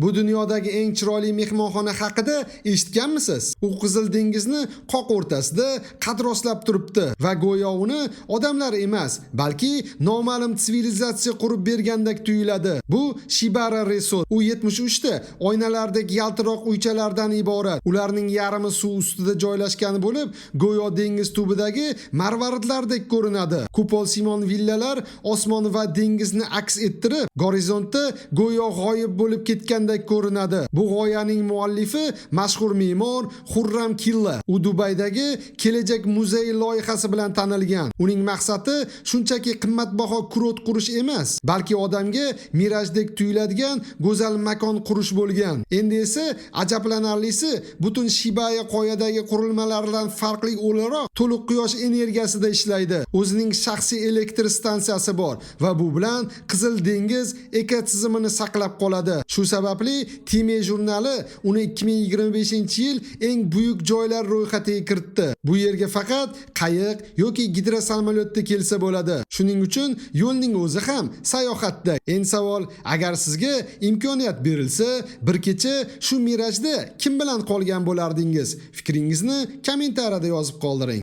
Bu dunyodagi eng chiroyli mehmonxona haqida eshitganmisiz? U Qizil dengizni qoq o'rtasida qad rostlab turibdi va go'yo uni odamlar emas, balki noma'lum sivilizatsiya qurib bergandek tuyuladi. Bu Shibara Resort. U 73 ta oynalardek yaltiroq uychalardan iborat. Ularning yarmi suv ustida joylashgan bo'lib, go'yo dengiz tubidagi marvaridlardek ko'rinadi. Kupol-simon villalar osmon va dengizni aks ettirib, gorizontda go'yo g'oyib bo'lib ketgandek ko'rinadi. Bu g'oyaning muallifi mashhur me'mor Xurram Killa. U Dubaydagi kelajak muzeyi loyihasi bilan tanilgan. Uning maqsadi shunchaki qimmatbaho kurort qurish emas, balki odamga mirajdek tuyuladigan go'zal makon qurish bo'lgan. Endi esa ajablanarlisi, butun Shibaya qoyadagi qurilmalardan farqli o'laroq to'liq quyosh energiyasida ishlaydi. O'zining shaxsiy elektr stansiyasi bor va bu bilan Qizil dengiz ekotizimini saqlab qoladi. Shu sababli Time jurnali uni 2025-yil eng buyuk joylar ro'yxatiga kiritdi. Bu yerga faqat qayiq yoki gidrosamolyotda kelsa bo'ladi. Shuning uchun yo'lning o'zi ham sayohatda. Endi savol, agar sizga imkoniyat berilsa, bir kecha shu mirajda kim bilan qolgan bo'lardingiz? Fikringizni kommentariyada yozib qoldiring.